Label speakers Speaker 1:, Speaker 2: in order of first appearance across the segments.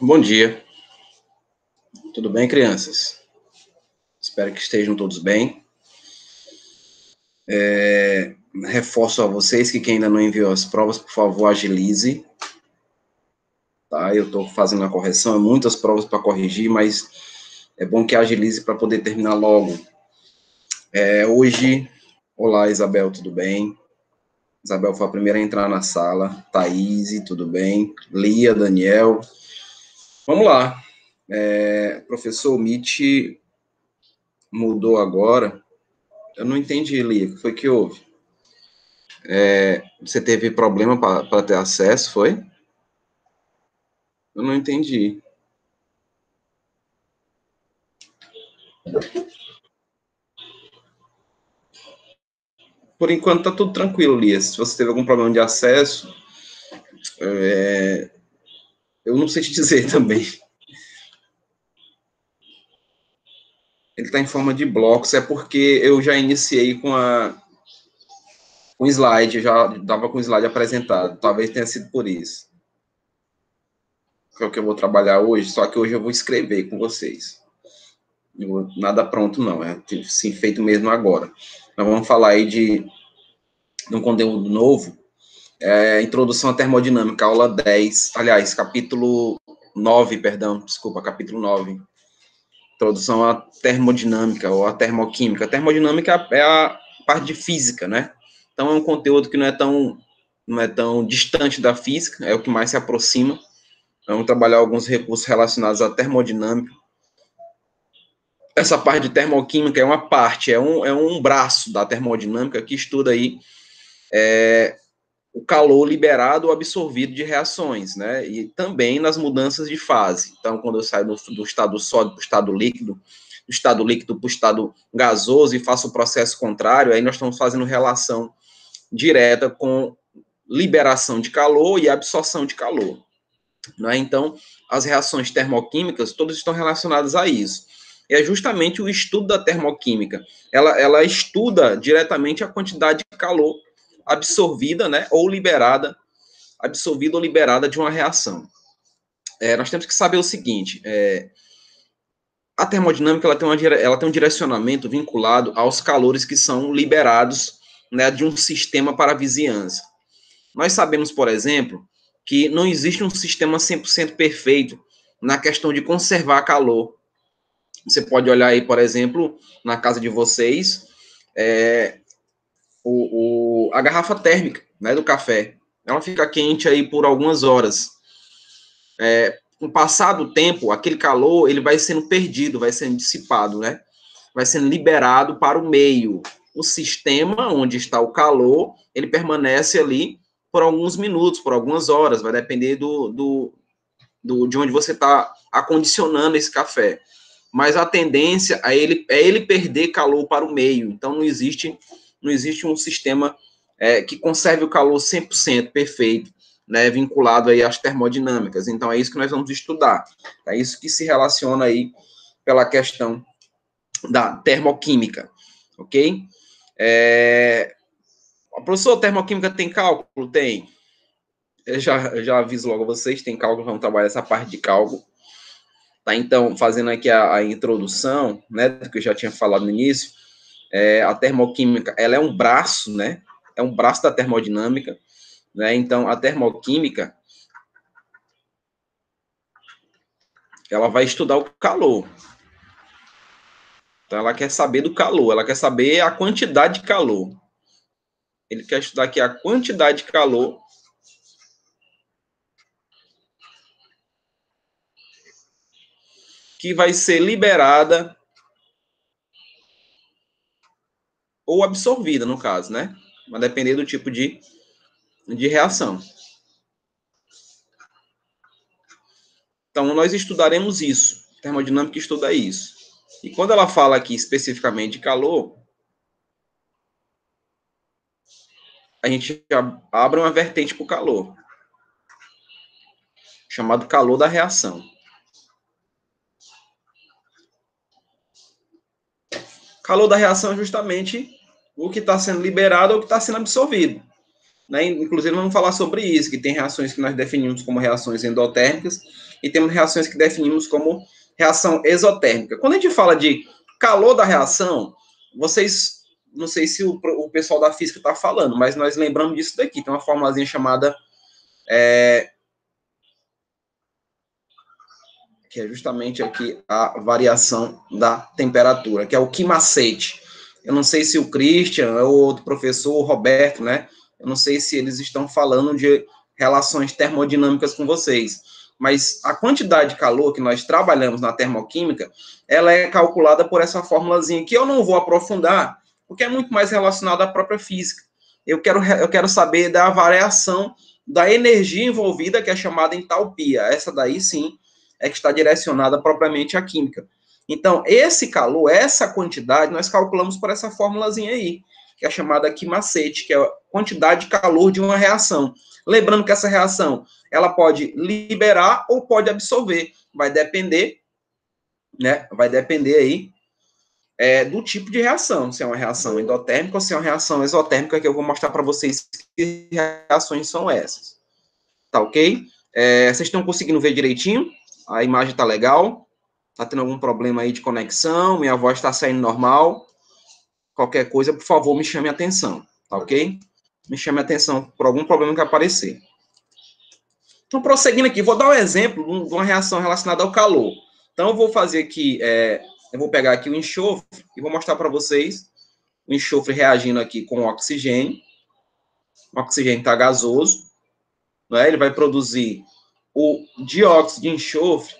Speaker 1: Bom dia, tudo bem, crianças? Espero que estejam todos bem. Reforço a vocês que quem ainda não enviou as provas, por favor, agilize. Tá? Eu estou fazendo a correção, muitas provas para corrigir, mas é bom que agilize para poder terminar logo. Hoje, olá, Isabel, tudo bem? Isabel foi a primeira a entrar na sala. Thaís, tudo bem? Lia, Daniel. Vamos lá. Professor, o Meet mudou agora. Eu não entendi, Lia, o que foi que houve? Você teve problema para ter acesso, foi? Eu não entendi. Por enquanto tá tudo tranquilo, Lia. Se você teve algum problema de acesso, eu não sei te dizer também. Ele está em forma de blocos, é porque eu já iniciei com o slide, já dava com o slide apresentado. Talvez tenha sido por isso. Que é o que eu vou trabalhar hoje, só que hoje eu vou escrever com vocês. Nada pronto, não. Sim, feito mesmo agora. Nós vamos falar aí de um conteúdo novo, Introdução à Termodinâmica, aula 10, aliás, capítulo 9, perdão, desculpa, capítulo 9. Introdução à Termodinâmica ou à Termoquímica. A termodinâmica é a parte de física, né? Então é um conteúdo que não é tão distante da física, é o que mais se aproxima. Vamos trabalhar alguns recursos relacionados à termodinâmica. Essa parte de termoquímica é uma parte, é um braço da termodinâmica que estuda aí o calor liberado ou absorvido de reações, né? E também nas mudanças de fase. Então, quando eu saio do estado sólido para o estado líquido, do estado líquido para o estado gasoso e faço o processo contrário, aí nós estamos fazendo relação direta com liberação de calor e absorção de calor. Né? Então, as reações termoquímicas, todas estão relacionadas a isso. E é justamente o estudo da termoquímica. Ela estuda diretamente a quantidade de calor absorvida, né, ou liberada, absorvida ou liberada de uma reação. Nós temos que saber o seguinte, a termodinâmica ela tem um direcionamento vinculado aos calores que são liberados, né, de um sistema para a vizinhança. Nós sabemos, por exemplo, que não existe um sistema 100% perfeito na questão de conservar calor. Você pode olhar aí, por exemplo, na casa de vocês, a garrafa térmica, né, do café. Ela fica quente aí por algumas horas. Com o passar do tempo, aquele calor ele vai sendo perdido, vai sendo dissipado, né? Vai sendo liberado para o meio. O sistema onde está o calor, ele permanece ali por alguns minutos, por algumas horas, vai depender de onde você está acondicionando esse café. Mas a tendência é ele perder calor para o meio. Então, não existe um sistema que conserve o calor 100% perfeito, né, vinculado aí às termodinâmicas. Então, é isso que nós vamos estudar. É isso que se relaciona aí pela questão da termoquímica, ok? Professor, termoquímica tem cálculo? Tem. Eu já aviso logo a vocês, tem cálculo, vamos trabalhar essa parte de cálculo. Tá, então, fazendo aqui a introdução, né, do que eu já tinha falado no início, a termoquímica, ela é um braço, né, é um braço da termodinâmica, né, então, a termoquímica, ela vai estudar o calor. Então, ela quer saber do calor, ela quer saber a quantidade de calor. Ele quer estudar aqui a quantidade de calor que vai ser liberada ou absorvida, no caso, né? Vai depender do tipo de reação. Então, nós estudaremos isso. Termodinâmica estuda isso. E quando ela fala aqui especificamente de calor, a gente abre uma vertente para o calor, chamado calor da reação. Calor da reação é justamente o que está sendo liberado ou o que está sendo absorvido. Né? Inclusive, vamos falar sobre isso, que tem reações que nós definimos como reações endotérmicas e temos reações que definimos como reação exotérmica. Quando a gente fala de calor da reação, vocês, não sei se o pessoal da física está falando, mas nós lembramos disso daqui, tem uma formulazinha chamada, que é justamente aqui a variação da temperatura, que é o Q-macete. Eu não sei se o Christian ou outro professor, o Roberto, né? Eu não sei se eles estão falando de relações termodinâmicas com vocês, mas a quantidade de calor que nós trabalhamos na termoquímica, ela é calculada por essa formulazinha, que eu não vou aprofundar, porque é muito mais relacionada à própria física. Eu quero saber da variação da energia envolvida, que é chamada entalpia. Essa daí, sim, é que está direcionada propriamente à química. Então, esse calor, essa quantidade, nós calculamos por essa formulazinha aí, que é chamada Q-macete, que é a quantidade de calor de uma reação. Lembrando que essa reação, ela pode liberar ou pode absorver. Vai depender, né? Vai depender aí do tipo de reação, se é uma reação endotérmica ou se é uma reação exotérmica, que eu vou mostrar para vocês que reações são essas. Tá ok? Vocês estão conseguindo ver direitinho? A imagem tá legal? Tá tendo algum problema aí de conexão? Minha voz está saindo normal? Qualquer coisa, por favor, me chame a atenção, tá ok? Me chame a atenção por algum problema que aparecer. Então, prosseguindo aqui, vou dar um exemplo de uma reação relacionada ao calor. Então, eu vou fazer aqui, eu vou pegar aqui o enxofre e vou mostrar para vocês o enxofre reagindo aqui com o oxigênio. O oxigênio está gasoso, né? Ele vai produzir o dióxido de enxofre,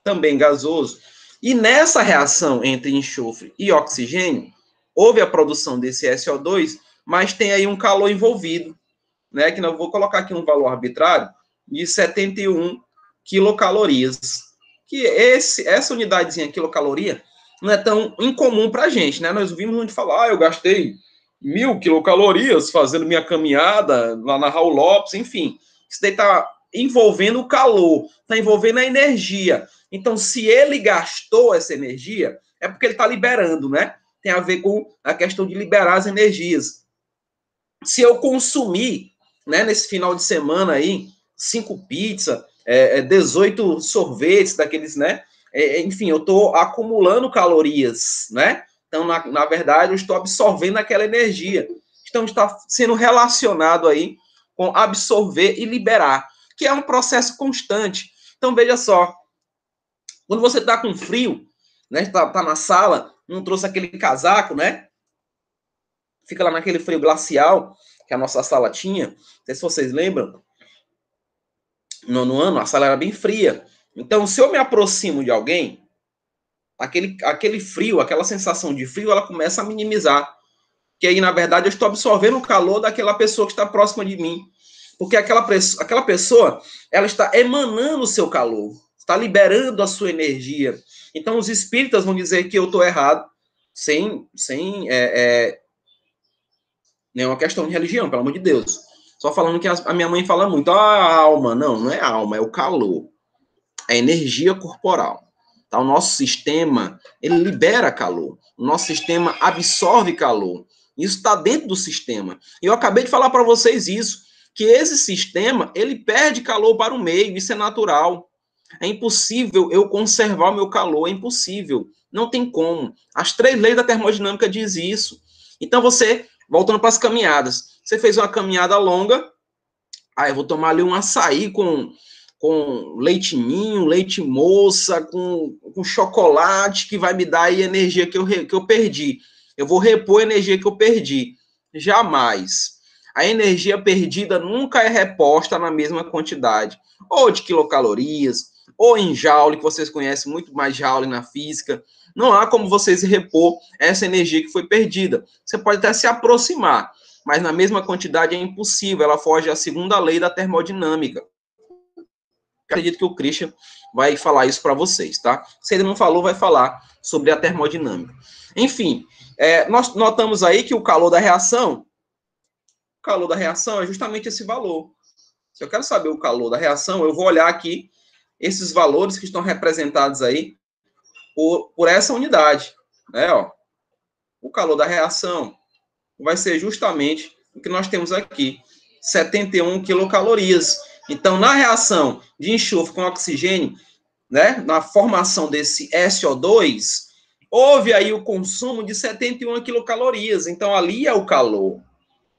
Speaker 1: também gasoso, e nessa reação entre enxofre e oxigênio, houve a produção desse SO2, mas tem aí um calor envolvido, né, que eu vou colocar aqui um valor arbitrário de 71 quilocalorias, que essa unidadezinha quilocaloria não é tão incomum para a gente, né, nós ouvimos muito falar, eu gastei 1.000 quilocalorias fazendo minha caminhada lá na Raul Lopes, enfim, isso daí está envolvendo o calor, está envolvendo a energia. Então, se ele gastou essa energia, é porque ele está liberando, né? Tem a ver com a questão de liberar as energias. Se eu consumir, né, nesse final de semana aí, 5 pizzas, 18 sorvetes daqueles, né? Enfim, eu estou acumulando calorias, né? Então, na verdade, eu estou absorvendo aquela energia. Então, está sendo relacionado aí com absorver e liberar, que é um processo constante. Então, veja só, quando você está com frio, né, tá na sala, não trouxe aquele casaco, né? Fica lá naquele frio glacial que a nossa sala tinha. Não sei se vocês lembram. No ano, a sala era bem fria. Então, se eu me aproximo de alguém, aquele frio, aquela sensação de frio, ela começa a minimizar. Que aí, na verdade, eu estou absorvendo o calor daquela pessoa que está próxima de mim. Porque aquela pessoa, ela está emanando o seu calor, está liberando a sua energia. Então, os espíritas vão dizer que eu estou errado, sem nenhuma questão de religião, pelo amor de Deus. Só falando que a minha mãe fala muito, a alma. Não é a alma, é o calor. É a energia corporal. Tá? O nosso sistema, ele libera calor. O nosso sistema absorve calor. Isso está dentro do sistema. E eu acabei de falar para vocês isso, que esse sistema, ele perde calor para o meio, isso é natural. É impossível eu conservar o meu calor, é impossível. Não tem como. As 3 leis da termodinâmica dizem isso. Então você, voltando para as caminhadas, você fez uma caminhada longa, eu vou tomar ali um açaí com leite ninho, leite moça, com chocolate, que vai me dar aí a energia que eu perdi. Eu vou repor a energia que eu perdi. Jamais. A energia perdida nunca é reposta na mesma quantidade. Ou de quilocalorias, ou em joule, que vocês conhecem muito mais joule na física. Não há como vocês repor essa energia que foi perdida. Você pode até se aproximar, mas na mesma quantidade é impossível. Ela foge à segunda lei da termodinâmica. Acredito que o Christian vai falar isso para vocês, tá? Se ele não falou, vai falar sobre a termodinâmica. Enfim, nós notamos aí que o calor da reação é justamente esse valor. Se eu quero saber o calor da reação, eu vou olhar aqui esses valores que estão representados aí por essa unidade, né? Ó, o calor da reação vai ser justamente o que nós temos aqui, 71 quilocalorias. Então, na reação de enxofre com oxigênio, né, na formação desse SO2, houve aí o consumo de 71 quilocalorias. Então, ali é o calor.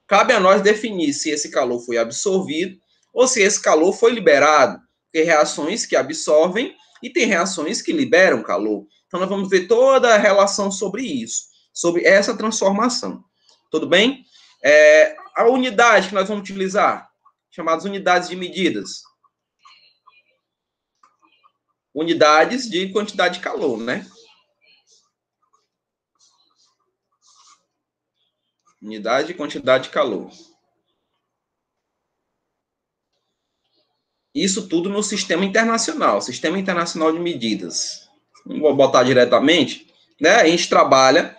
Speaker 1: Cabe a nós definir se esse calor foi absorvido ou se esse calor foi liberado. Tem reações que absorvem e tem reações que liberam calor. Então, nós vamos ver toda a relação sobre isso, sobre essa transformação. Tudo bem? A unidade que nós vamos utilizar, chamadas unidades de medidas. Unidades de quantidade de calor, né? Unidade de quantidade de calor. Isso tudo no Sistema Internacional de Medidas. Não vou botar diretamente, né? A gente trabalha,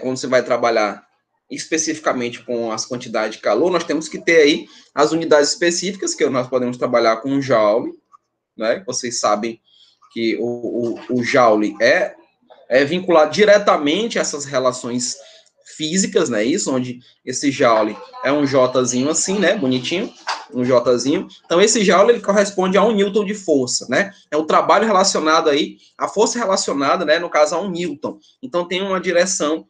Speaker 1: quando você vai trabalhar especificamente com as quantidades de calor, nós temos que ter aí as unidades específicas, que nós podemos trabalhar com o joule, né? Vocês sabem que o joule é vinculado diretamente a essas relações físicas, né? Isso, onde esse joule é um Jzinho assim, né? Bonitinho, um Jzinho. Então, esse joule, ele corresponde a 1 newton de força, né? É o trabalho relacionado aí, a força relacionada, né? No caso, a 1 newton. Então, tem uma direção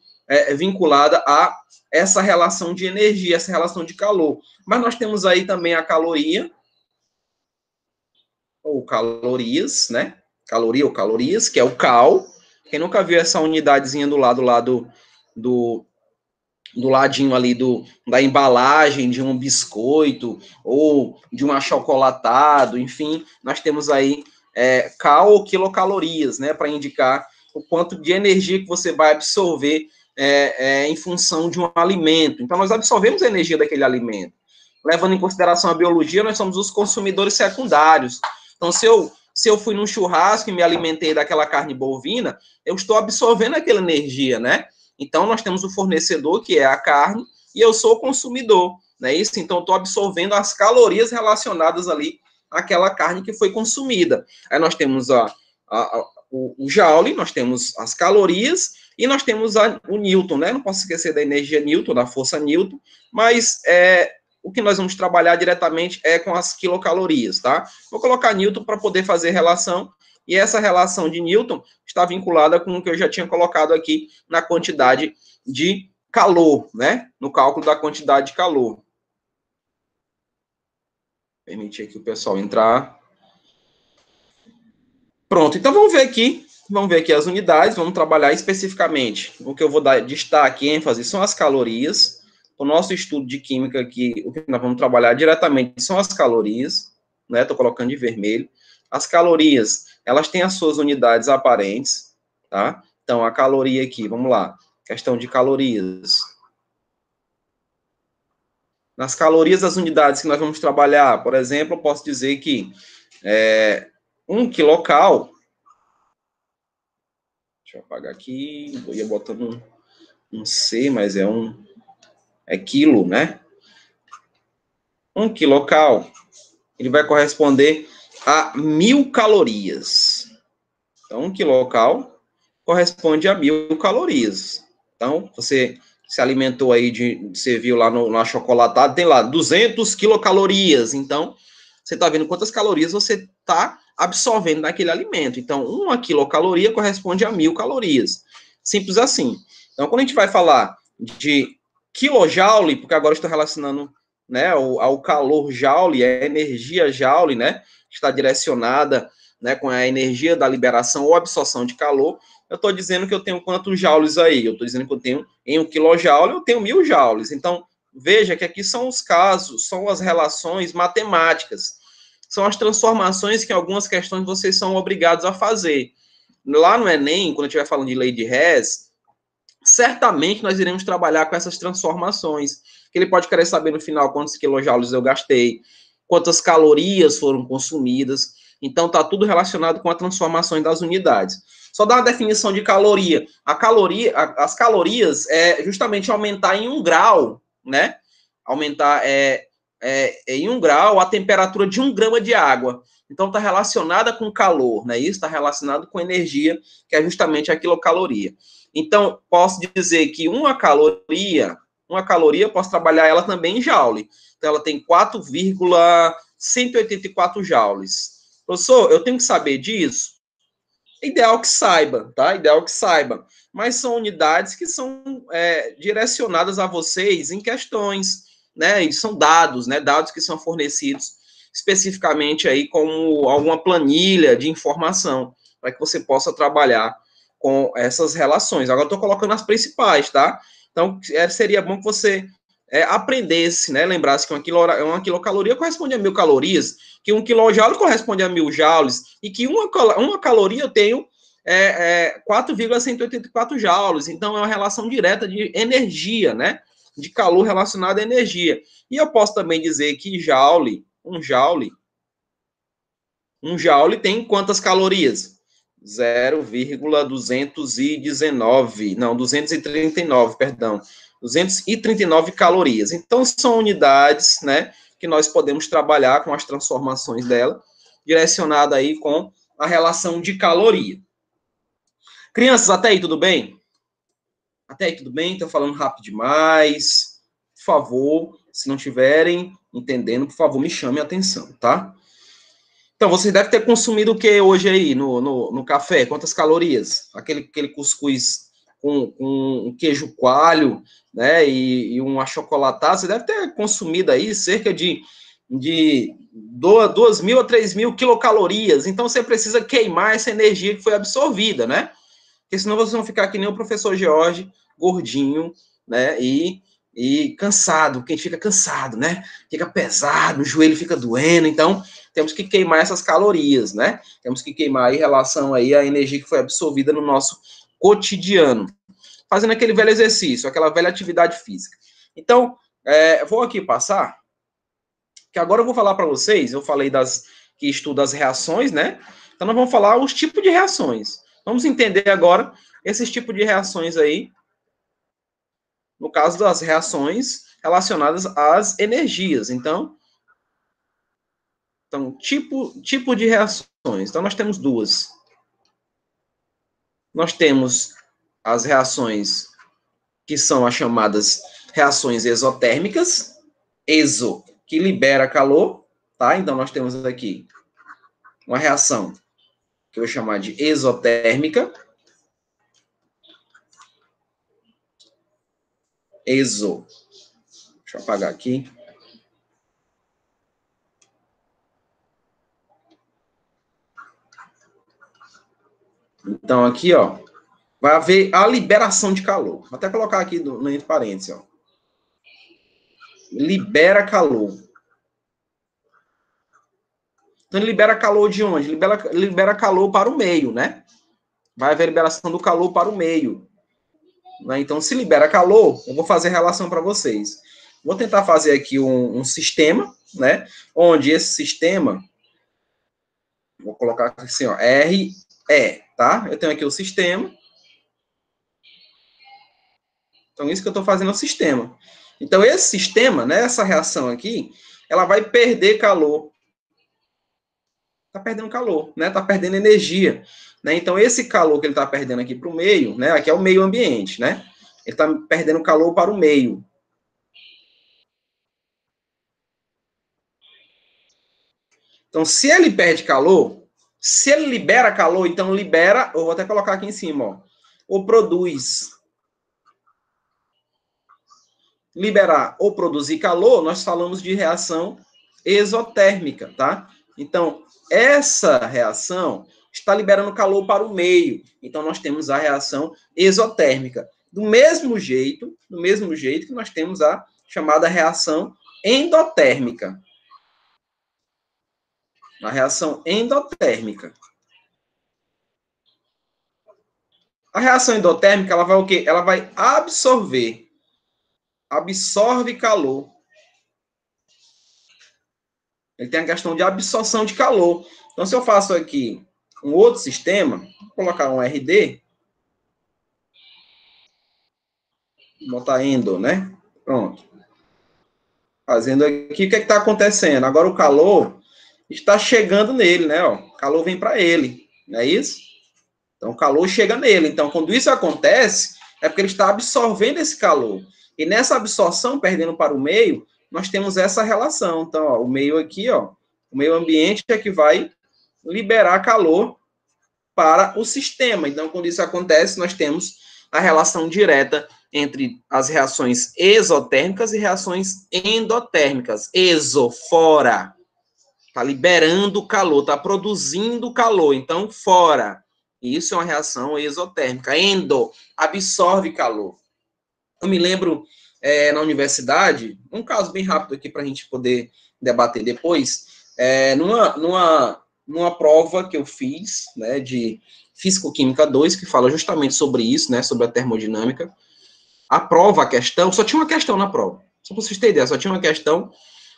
Speaker 1: vinculada a essa relação de energia, essa relação de calor. Mas nós temos aí também a caloria, ou calorias, né? Caloria ou calorias, que é o cal. Quem nunca viu essa unidadezinha do lado lá do ladinho ali da embalagem de um biscoito ou de um achocolatado, enfim, nós temos aí cal ou quilocalorias, né, para indicar o quanto de energia que você vai absorver em função de um alimento. Então, nós absorvemos a energia daquele alimento. Levando em consideração a biologia, nós somos os consumidores secundários. Então, se eu fui num churrasco e me alimentei daquela carne bovina, eu estou absorvendo aquela energia, né? Então, nós temos o fornecedor, que é a carne, e eu sou o consumidor, não é isso? Então, eu estou absorvendo as calorias relacionadas ali àquela carne que foi consumida. Aí nós temos o joule, nós temos as calorias, e nós temos o Newton, né? Não posso esquecer da energia Newton, da força Newton, mas o que nós vamos trabalhar diretamente é com as quilocalorias, tá? Vou colocar Newton para poder fazer relação, e essa relação de Newton está vinculada com o que eu já tinha colocado aqui na quantidade de calor, né? No cálculo da quantidade de calor. Permitir aqui o pessoal entrar. Pronto, então vamos ver aqui as unidades, vamos trabalhar especificamente. O que eu vou dar destaque, ênfase, são as calorias. O nosso estudo de química aqui, o que nós vamos trabalhar diretamente são as calorias, né? Estou colocando de vermelho. As calorias, elas têm as suas unidades aparentes, tá? Então, a caloria aqui, vamos lá, questão de calorias. Nas calorias, as unidades que nós vamos trabalhar, por exemplo, eu posso dizer que 1 quilocal, deixa eu apagar aqui, eu ia botando um C, mas é quilo, né? 1 quilocal, ele vai corresponder a 1.000 calorias. Então, 1 quilocal corresponde a 1.000 calorias. Então, você se alimentou aí, você viu lá no achocolatado, tem lá 200 quilocalorias. Então, você está vendo quantas calorias você está absorvendo naquele alimento. Então, 1 quilocaloria corresponde a 1.000 calorias. Simples assim. Então, quando a gente vai falar de quilojoule, porque agora eu estou relacionando, né, ao calor joule, a energia joule, né, está direcionada, né, com a energia da liberação ou absorção de calor, eu estou dizendo que eu tenho quantos joules aí? Eu estou dizendo que eu tenho, em 1 quilojoule, eu tenho 1.000 joules. Então, veja que aqui são os casos, são as relações matemáticas, são as transformações que em algumas questões vocês são obrigados a fazer. Lá no Enem, quando eu estiver falando de lei de Hess, certamente nós iremos trabalhar com essas transformações, que ele pode querer saber no final quantos quilojoules eu gastei, quantas calorias foram consumidas. Então, está tudo relacionado com a transformação das unidades. Só dar uma definição de caloria. As calorias é justamente aumentar em 1 grau, né? Aumentar em 1 grau a temperatura de 1 grama de água. Então, está relacionada com calor, né? Isso está relacionado com energia, que é justamente a quilocaloria. Então, posso dizer que uma caloria, posso trabalhar ela também em joule. Então, ela tem 4,6 184 joules. Professor, eu tenho que saber disso? Ideal que saiba, tá? Ideal que saiba. Mas são unidades que são direcionadas a vocês em questões, né? E são dados, né? Dados que são fornecidos especificamente aí como alguma planilha de informação, para que você possa trabalhar com essas relações. Agora, eu estou colocando as principais, tá? Então, seria bom que você aprendesse, né? Lembrasse que uma quilocaloria corresponde a 1.000 calorias, que 1 quilojoule corresponde a 1.000 joules, e que uma caloria eu tenho 4,184 joules. Então, é uma relação direta de energia, né? De calor relacionado à energia. E eu posso também dizer que um joule tem quantas calorias? 239, perdão. 239 calorias. Então, são unidades, né, que nós podemos trabalhar com as transformações dela, direcionada aí com a relação de caloria. Crianças, até aí tudo bem? Até aí tudo bem? Estou falando rápido demais. Por favor, se não estiverem entendendo, por favor, me chame a atenção, tá? Então, você deve ter consumido o que hoje aí no café? Quantas calorias? Aquele cuscuz com queijo coalho, né? E um achocolatado. Você deve ter consumido aí cerca de 2.000 a 3.000 quilocalorias. Então, você precisa queimar essa energia que foi absorvida, né? Porque senão vocês vão ficar que nem o professor George, gordinho, né? E cansado, quem fica cansado, né? Fica pesado, o joelho fica doendo, então temos que queimar essas calorias, né? Temos que queimar em relação aí à energia que foi absorvida no nosso cotidiano, fazendo aquele velho exercício, aquela velha atividade física. Então, vou aqui passar, que agora eu vou falar para vocês, eu falei que estuda as reações, né? Então nós vamos falar os tipos de reações. Vamos entender agora esses tipos de reações aí, no caso das reações relacionadas às energias. Então tipo de reações. Então, nós temos duas. Nós temos as reações que são as chamadas reações exotérmicas, que libera calor, tá? Então, nós temos aqui uma reação que eu vou chamar de exotérmica. Deixa eu apagar aqui. Então, aqui, ó, vai haver a liberação de calor. Vou até colocar aqui no entre parênteses, ó. Libera calor. Então, ele libera calor de onde? Libera calor para o meio, né? Vai haver liberação do calor para o meio. Né? Então, se libera calor, eu vou fazer relação para vocês. Vou tentar fazer aqui um sistema, né? Onde esse sistema, vou colocar assim, ó, RE, tá? Eu tenho aqui o sistema. Então, isso que eu estou fazendo é o sistema. Então, esse sistema, né, essa reação aqui, ela vai perder calor. Está perdendo calor, né? Está perdendo energia. Né? Então, esse calor que ele está perdendo aqui para o meio, né? Aqui é o meio ambiente, né? Ele está perdendo calor para o meio. Então, se ele perde calor, se ele libera calor, então libera, eu vou até colocar aqui em cima, ó, ou produz. Liberar ou produzir calor, nós falamos de reação exotérmica, tá? Então, essa reação está liberando calor para o meio. Então, nós temos a reação exotérmica. Do mesmo jeito que nós temos a chamada reação endotérmica. A reação endotérmica. A reação endotérmica, ela vai o quê? Ela vai absorve calor. Ele tem a questão de absorção de calor. Então, se eu faço aqui um outro sistema, vou colocar um RD, vou botar endo, né? Pronto. Fazendo aqui, o que está acontecendo? Agora o calor está chegando nele, né? Ó, o calor vem para ele, não é isso? Então, o calor chega nele. Então, quando isso acontece, é porque ele está absorvendo esse calor. E nessa absorção, perdendo para o meio, nós temos essa relação. Então, ó, o meio aqui, ó, O meio ambiente é que vai liberar calor para o sistema. Então, quando isso acontece, nós temos a relação direta entre as reações exotérmicas e reações endotérmicas. Exo, fora. Está liberando calor, está produzindo calor. Então, fora. Isso é uma reação exotérmica. Endo, absorve calor. Eu me lembro, na universidade, um caso bem rápido aqui para a gente poder debater depois, numa prova que eu fiz, né, de Físico-Química 2, que fala justamente sobre isso, né, sobre a termodinâmica. A prova, a questão, só tinha uma questão na prova. Só para vocês terem ideia, só tinha uma questão,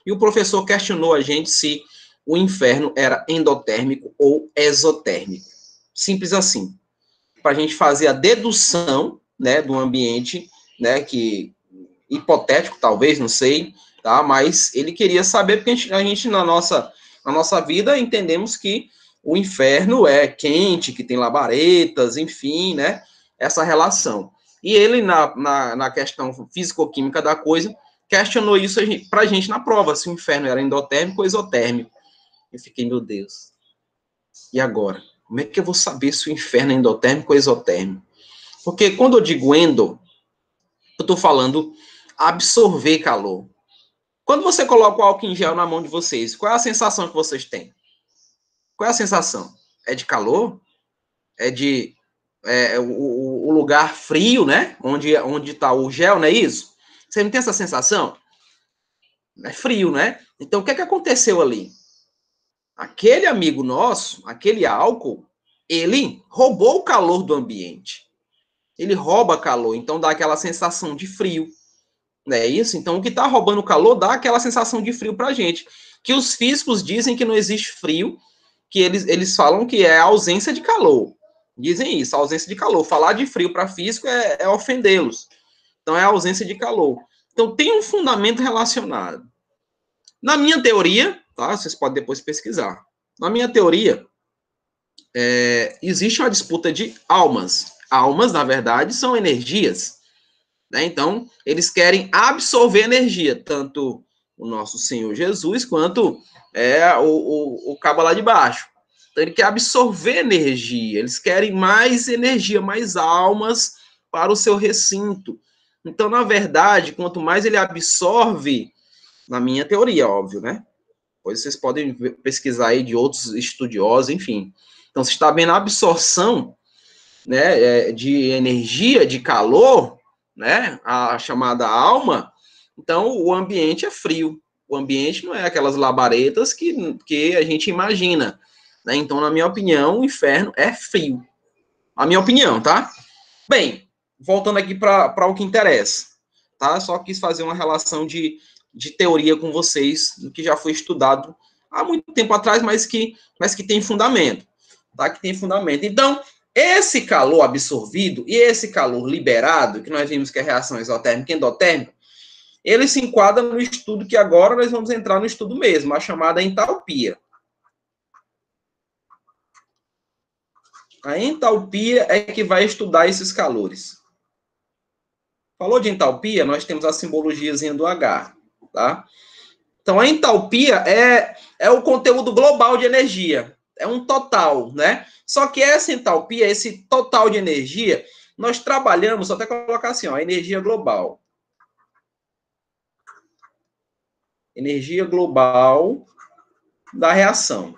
Speaker 1: e o professor questionou a gente se o inferno era endotérmico ou exotérmico. Simples assim. Para a gente fazer a dedução, né, do ambiente, né, que hipotético, talvez, não sei, tá? Mas ele queria saber, porque a gente na nossa vida, entendemos que o inferno é quente, que tem labaredas, enfim, né? Essa relação. E ele, na questão físico-química da coisa, questionou isso para a gente na prova, se o inferno era endotérmico ou exotérmico. Eu fiquei, meu Deus, e agora? Como é que eu vou saber se o inferno é endotérmico ou exotérmico? Porque quando eu digo endo, eu estou falando absorver calor. Quando você coloca o álcool em gel na mão de vocês, qual é a sensação que vocês têm? Qual é a sensação? É de calor? É de o lugar frio, né? Onde está o gel, não é isso? Você não tem essa sensação? É frio, né? Então, o que aconteceu ali? Aquele amigo nosso, aquele álcool, ele roubou o calor do ambiente. Ele rouba calor, então dá aquela sensação de frio. Não é isso? Então, o que está roubando calor dá aquela sensação de frio para a gente. Que os físicos dizem que não existe frio, que eles falam que é a ausência de calor. Dizem isso, a ausência de calor. Falar de frio para físico é ofendê-los. Então, é a ausência de calor. Então, tem um fundamento relacionado. Na minha teoria, tá? Vocês podem depois pesquisar. Na minha teoria, existe uma disputa de almas. Almas, na verdade, são energias. Né? Então, eles querem absorver energia, tanto o nosso Senhor Jesus, quanto o cabo lá de baixo. Então, ele quer absorver energia, eles querem mais energia, mais almas para o seu recinto. Então, na verdade, quanto mais ele absorve, na minha teoria, óbvio, né? Depois vocês podem pesquisar aí de outros estudiosos, enfim. Então, se está vendo a absorção, né, de energia, de calor, né, a chamada alma, então o ambiente é frio. O ambiente não é aquelas labaredas que a gente imagina. Né? Então, na minha opinião, o inferno é frio. A minha opinião, tá? Bem, voltando aqui para o que interessa. Tá? Só quis fazer uma relação de teoria com vocês, do que já foi estudado há muito tempo atrás, mas que tem fundamento. Tá? Que tem fundamento. Então, esse calor absorvido e esse calor liberado, que nós vimos que é reação exotérmica e endotérmica, ele se enquadra no estudo que agora nós vamos entrar no estudo mesmo, a chamada entalpia. A entalpia é que vai estudar esses calores. Falou de entalpia, nós temos a simbologiazinha do H, tá? Então, a entalpia é o conteúdo global de energia. É um total, né? Só que essa entalpia, esse total de energia, nós trabalhamos, só até colocar assim, ó, energia global. Energia global da reação.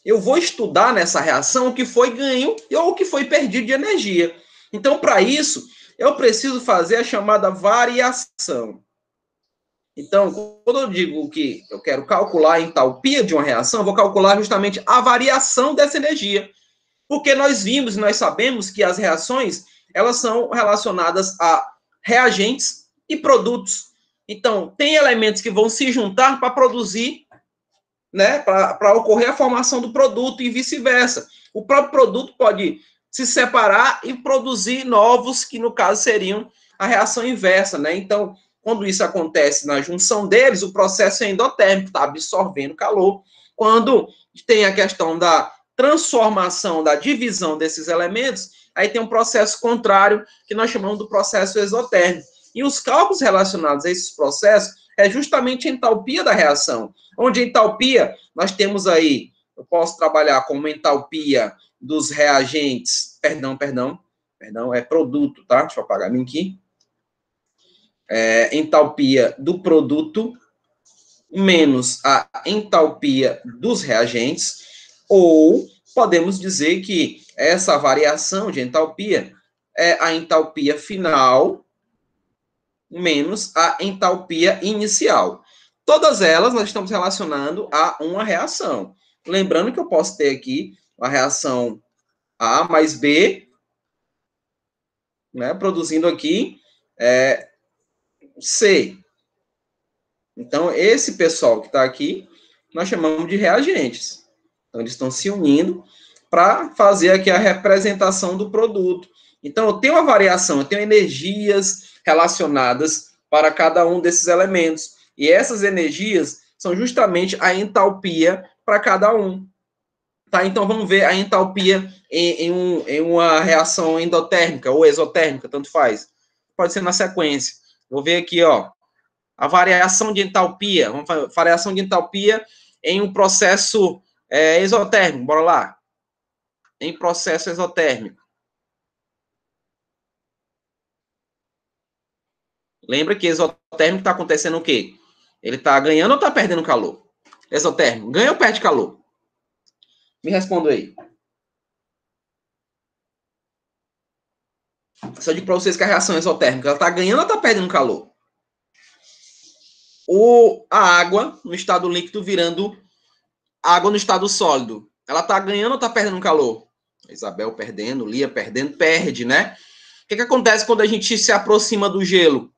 Speaker 1: Eu vou estudar nessa reação o que foi ganho ou o que foi perdido de energia. Então, para isso, eu preciso fazer a chamada variação. Então, quando eu digo que eu quero calcular a entalpia de uma reação, eu vou calcular justamente a variação dessa energia. Porque nós vimos e nós sabemos que as reações, elas são relacionadas a reagentes e produtos. Então, tem elementos que vão se juntar para produzir, né, para ocorrer a formação do produto e vice-versa. O próprio produto pode se separar e produzir novos, que no caso seriam a reação inversa, né? Então, quando isso acontece na junção deles, o processo é endotérmico, está absorvendo calor. Quando tem a questão da transformação, da divisão desses elementos, aí tem um processo contrário, que nós chamamos do processo exotérmico. E os cálculos relacionados a esses processos é justamente a entalpia da reação. Onde a entalpia, nós temos aí, eu posso trabalhar como entalpia dos reagentes, perdão, é produto, tá? Deixa eu apagar mim aqui. Entalpia do produto menos a entalpia dos reagentes, ou podemos dizer que essa variação de entalpia é a entalpia final menos a entalpia inicial. Todas elas nós estamos relacionando a uma reação. Lembrando que eu posso ter aqui a reação A mais B, né, produzindo aqui C. Então, esse pessoal que está aqui, nós chamamos de reagentes. Então, eles estão se unindo para fazer aqui a representação do produto. Então, eu tenho uma variação, eu tenho energias relacionadas para cada um desses elementos. E essas energias são justamente a entalpia para cada um. Tá? Então, vamos ver a entalpia em uma reação endotérmica ou exotérmica, tanto faz. Pode ser na sequência. Vou ver aqui, ó. A variação de entalpia, vamos fazer variação de entalpia em um processo exotérmico, bora lá. Em processo exotérmico. Lembra que exotérmico está acontecendo o quê? Ele está ganhando ou está perdendo calor? Exotérmico, ganha ou perde calor? Me responda aí. Só digo para vocês que a reação exotérmica, ela está ganhando ou está perdendo calor? A água no estado líquido virando água no estado sólido. Ela está ganhando ou está perdendo calor? Isabel perdendo, Lia perdendo, perde, né? O que acontece quando a gente se aproxima do gelo?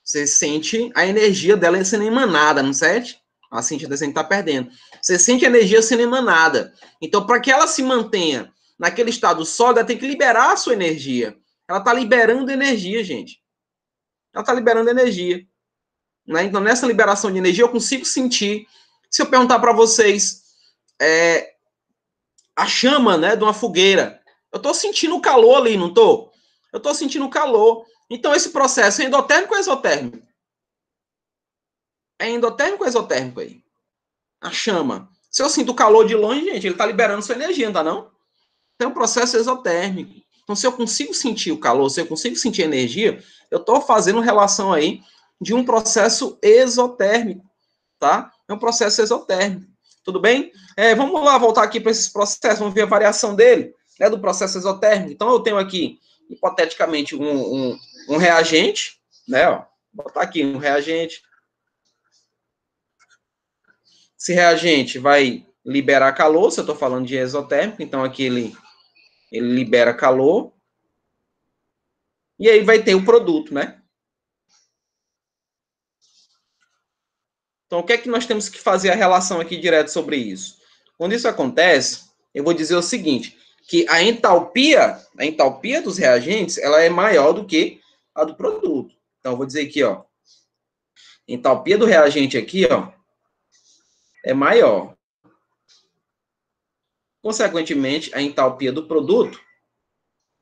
Speaker 1: Você sente a energia dela sendo emanada, não sente? A sentindo que está perdendo. Você sente a energia sendo emanada. Então, para que ela se mantenha naquele estado sólido, ela tem que liberar a sua energia. Ela está liberando energia, gente. Ela está liberando energia. Né? Então, nessa liberação de energia, eu consigo sentir. Se eu perguntar para vocês a chama, né, de uma fogueira, eu estou sentindo o calor ali, não estou? Eu estou sentindo o calor. Então, esse processo é endotérmico ou exotérmico? É endotérmico ou exotérmico aí? A chama. Se eu sinto o calor de longe, gente, ele está liberando sua energia, não está não? Então, é um processo exotérmico. Então, se eu consigo sentir o calor, se eu consigo sentir a energia, eu estou fazendo relação aí de um processo exotérmico, tá? É um processo exotérmico. Tudo bem? Vamos lá voltar aqui para esses processos, vamos ver a variação dele, né, do processo exotérmico. Então, eu tenho aqui, hipoteticamente, um reagente, né? Ó, vou botar aqui um reagente. Esse reagente vai liberar calor, se eu estou falando de exotérmico, então aqui ele libera calor. E aí vai ter o produto, né? Então, o que é que nós temos que fazer a relação aqui direto sobre isso? Quando isso acontece, eu vou dizer o seguinte, que a entalpia dos reagentes, ela é maior do que a do produto. Então, eu vou dizer aqui, ó, a entalpia do reagente aqui, ó, é maior. Consequentemente, a entalpia do produto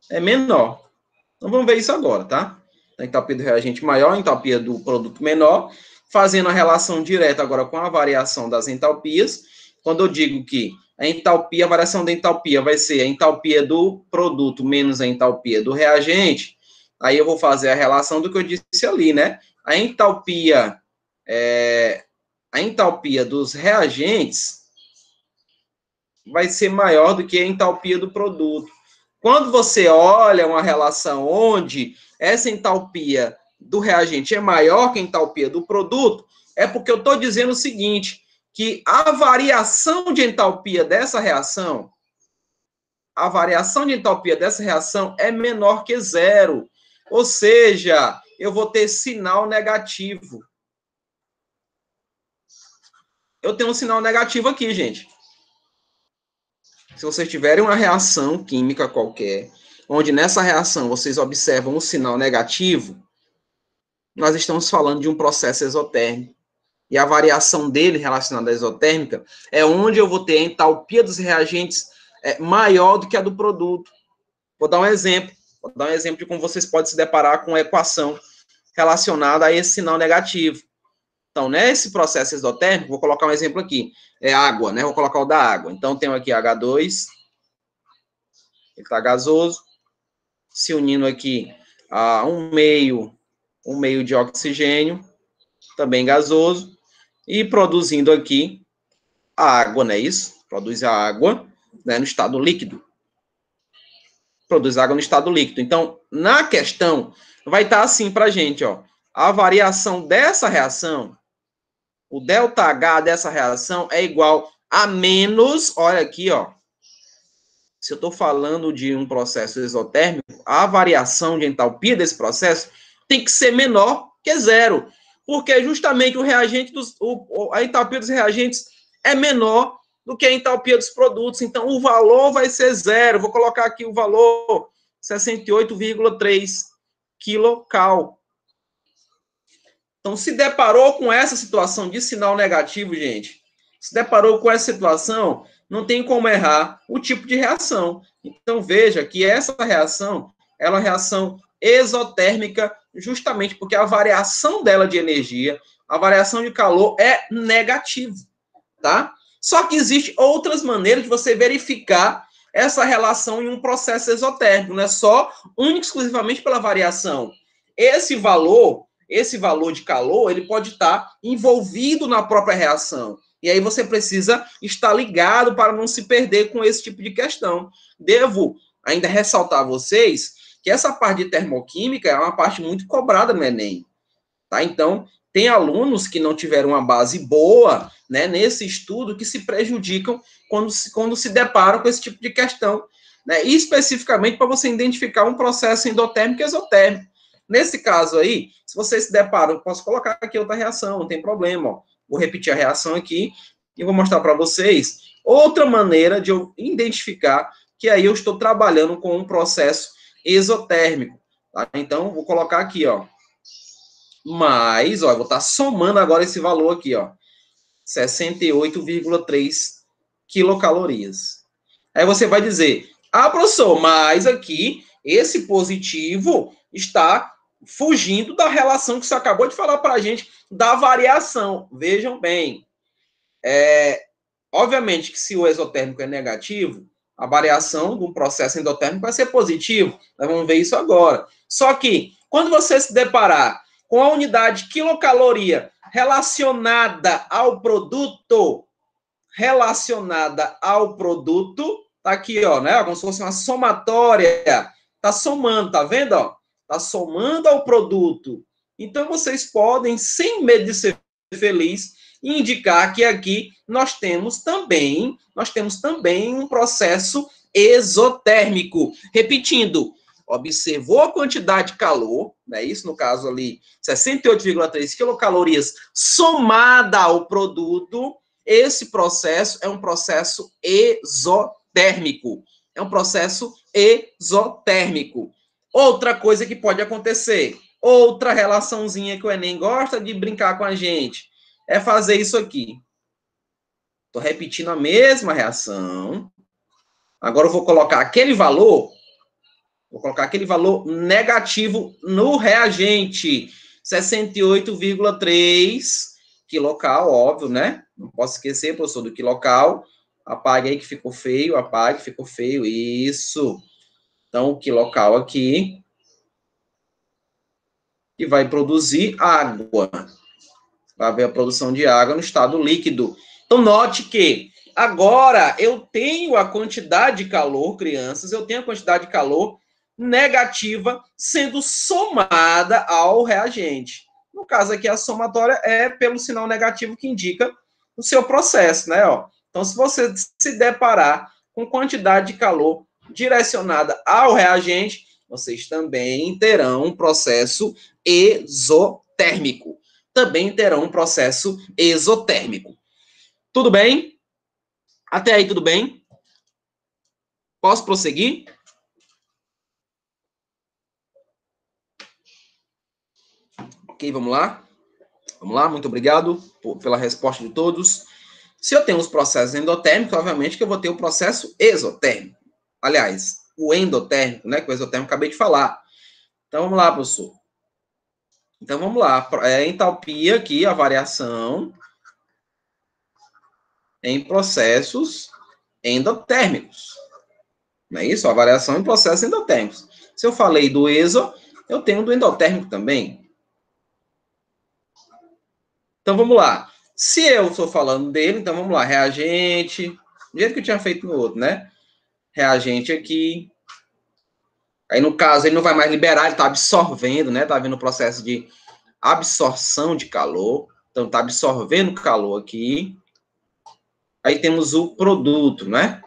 Speaker 1: é menor. Então, vamos ver isso agora, tá? A entalpia do reagente maior, a entalpia do produto menor, fazendo a relação direta agora com a variação das entalpias. Quando eu digo que a entalpia, a variação da entalpia vai ser a entalpia do produto menos a entalpia do reagente, aí eu vou fazer a relação do que eu disse ali, né? A entalpia dos reagentes vai ser maior do que a entalpia do produto. Quando você olha uma relação onde essa entalpia do reagente é maior que a entalpia do produto, é porque eu estou dizendo o seguinte, que a variação de entalpia dessa reação, é menor que zero. Ou seja, eu vou ter sinal negativo. Eu tenho um sinal negativo aqui, gente. Se vocês tiverem uma reação química qualquer, onde nessa reação vocês observam um sinal negativo, nós estamos falando de um processo exotérmico. E a variação dele relacionada à exotérmica é onde eu vou ter a entalpia dos reagentes maior do que a do produto. Vou dar um exemplo. Vou dar um exemplo de como vocês podem se deparar com a equação relacionada a esse sinal negativo. Então, nesse processo exotérmico, vou colocar um exemplo aqui. É água, né? Vou colocar o da água. Então, tenho aqui H2, ele está gasoso, se unindo aqui a um meio de oxigênio, também gasoso, e produzindo aqui a água, não é isso? Produz a água, né, no estado líquido. Produz água no estado líquido. Então, na questão, vai estar assim para a gente, ó. A variação dessa reação, o ΔH dessa reação é igual a menos, olha aqui, ó. Se eu estou falando de um processo exotérmico, a variação de entalpia desse processo tem que ser menor que zero. Porque justamente o reagente a entalpia dos reagentes é menor do que a entalpia dos produtos. Então, o valor vai ser zero. Vou colocar aqui o valor 68,3 quilocal. Então, se deparou com essa situação de sinal negativo, gente, se deparou com essa situação, não tem como errar o tipo de reação. Então, veja que essa reação é uma reação exotérmica, justamente porque a variação dela de energia, a variação de calor é negativa, tá? Só que existem outras maneiras de você verificar essa relação em um processo exotérmico, não é só única e exclusivamente pela variação. Esse valor de calor, ele pode estar envolvido na própria reação. E aí você precisa estar ligado para não se perder com esse tipo de questão. Devo ainda ressaltar a vocês que essa parte de termoquímica é uma parte muito cobrada no Enem. Tá? Então, tem alunos que não tiveram uma base boa, né, nesse estudo que se prejudicam quando se deparam com esse tipo de questão. Né? E especificamente para você identificar um processo endotérmico e exotérmico. Nesse caso aí, se vocês se deparam, posso colocar aqui outra reação, não tem problema. Ó. Vou repetir a reação aqui e vou mostrar para vocês outra maneira de eu identificar que aí eu estou trabalhando com um processo exotérmico. Tá? Então, vou colocar aqui, ó. Mas, ó, eu vou estar somando agora esse valor aqui, ó. 68,3 quilocalorias. Aí você vai dizer, professor, mas aqui esse positivo está fugindo da relação que você acabou de falar para a gente da variação. Vejam bem, obviamente que se o exotérmico é negativo, a variação do processo endotérmico vai ser positivo. Nós vamos ver isso agora. Só que, quando você se deparar com a unidade quilocaloria relacionada ao produto, tá aqui, ó, né? Como se fosse uma somatória. Tá somando, tá vendo, ó? Tá somando ao produto. Então, vocês podem, sem medo de ser feliz, indicar que aqui nós temos também um processo exotérmico. Repetindo, observou a quantidade de calor, né? Isso no caso ali, 68,3 quilocalorias somada ao produto. Esse processo é um processo exotérmico. É um processo exotérmico. Outra coisa que pode acontecer, outra relaçãozinha que o Enem gosta de brincar com a gente, é fazer isso aqui. Estou repetindo a mesma reação. Agora eu vou colocar aquele valor negativo no reagente. 68,3 quilocal, óbvio, né? Não posso esquecer, professor, do quilocal. Apague aí que ficou feio, ficou feio, isso. Então, o quilocal aqui, que vai produzir água. Vai haver a produção de água no estado líquido. Então, note que agora eu tenho a quantidade de calor, crianças, eu tenho a quantidade de calor negativa sendo somada ao reagente. No caso aqui, a somatória é pelo sinal negativo que indica o seu processo, né? Ó. Então, se você se deparar com quantidade de calor direcionada ao reagente, vocês também terão um processo exotérmico. Também terão um processo exotérmico. Tudo bem? Até aí, tudo bem? Posso prosseguir? Ok, vamos lá? Vamos lá, muito obrigado pela resposta de todos. Se eu tenho os processos endotérmicos, obviamente que eu vou ter o processo exotérmico. Aliás, o endotérmico, né? Que o exotérmico eu acabei de falar. Então, vamos lá, professor. Então, vamos lá. Entalpia aqui, a variação em processos endotérmicos. Não é isso? A variação em processos endotérmicos. Se eu falei do exo, eu tenho do endotérmico também. Então, vamos lá. Se eu estou falando dele, então vamos lá. Reagente, do jeito que eu tinha feito no outro, né? Reagente aqui. Aí, no caso, ele não vai mais liberar, ele está absorvendo, né? Está havendo o processo de absorção de calor. Então, está absorvendo calor aqui. Aí temos o produto, né?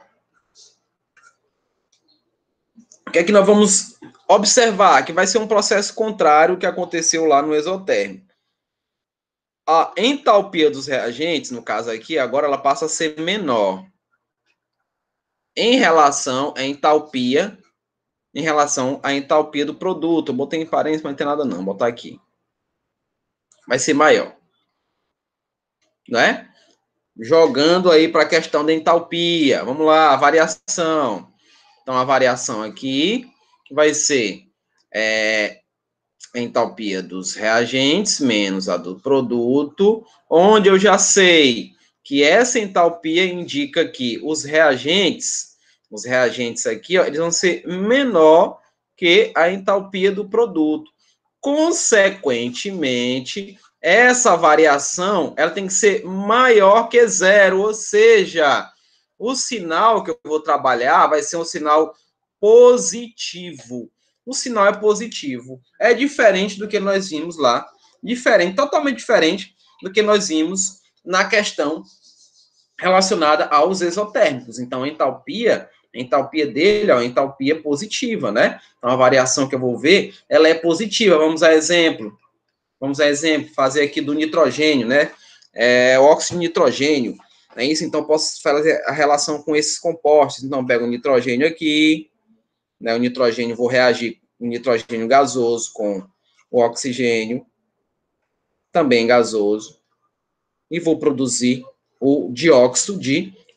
Speaker 1: O que é que nós vamos observar? Que vai ser um processo contrário ao que aconteceu lá no exotérmico. A entalpia dos reagentes, no caso aqui, agora ela passa a ser menor em relação à entalpia, do produto. Eu botei em parênteses, mas não tem nada não, vou botar aqui. Vai ser maior. Né? Jogando aí para a questão da entalpia. Vamos lá, a variação. Então, a variação aqui vai ser a entalpia dos reagentes menos a do produto, onde eu já sei que essa entalpia indica que os reagentes aqui, ó, eles vão ser menor que a entalpia do produto. Consequentemente, essa variação ela tem que ser maior que zero, ou seja, o sinal que eu vou trabalhar vai ser um sinal positivo. O sinal é positivo. É diferente do que nós vimos lá, totalmente diferente do que nós vimos na questão relacionada aos exotérmicos. Então, a entalpia dele é uma entalpia positiva, né? Então, a variação que eu vou ver, ela é positiva. Vamos a exemplo, fazer aqui do nitrogênio, né? O óxido de nitrogênio. É isso, então, posso fazer a relação com esses compostos. Então, pego o nitrogênio aqui, né? O nitrogênio, vou reagir o nitrogênio gasoso com o oxigênio, também gasoso, e vou produzir o dióxido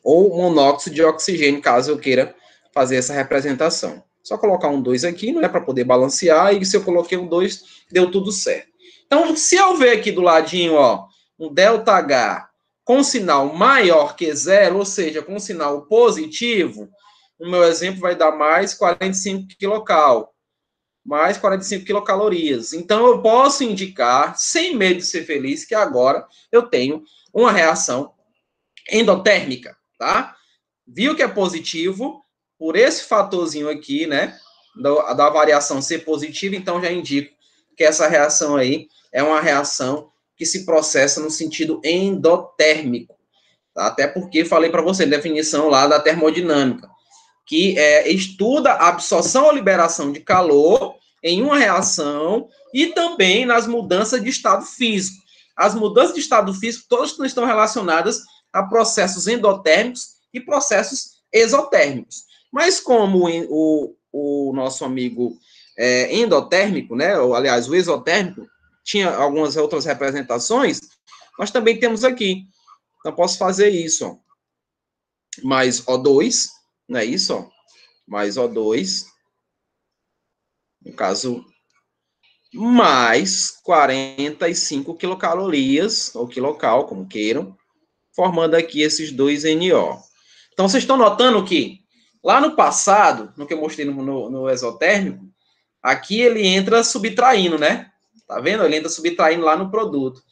Speaker 1: ou monóxido de oxigênio, caso eu queira fazer essa representação. Só colocar um 2 aqui, não é para poder balancear, e se eu coloquei um 2, deu tudo certo. Então, se eu ver aqui do ladinho, ó, um ΔH com sinal maior que zero, ou seja, com sinal positivo, o meu exemplo vai dar mais 45 quilocal, mais 45 quilocalorias. Então, eu posso indicar, sem medo de ser feliz, que agora eu tenho uma reação endotérmica, tá? Viu que é positivo, por esse fatorzinho aqui, né, da variação ser positiva, então já indico que essa reação aí é uma reação que se processa no sentido endotérmico, tá? Até porque falei para você, definição lá da termodinâmica, que estuda a absorção ou liberação de calor em uma reação e também nas mudanças de estado físico. As mudanças de estado físico, todas estão relacionadas a processos endotérmicos e processos exotérmicos. Mas como o nosso amigo endotérmico, né, ou, aliás, o exotérmico, tinha algumas outras representações, nós também temos aqui. Então, posso fazer isso, ó. Mais O2, não é isso, ó? Mais O2, no caso, mais 45 quilocalorias, ou quilocal, como queiram, formando aqui esses dois NO. Então, vocês estão notando que, lá no passado, no que eu mostrei no exotérmico, aqui ele entra subtraindo, né? Tá vendo? Ele entra subtraindo lá no produto.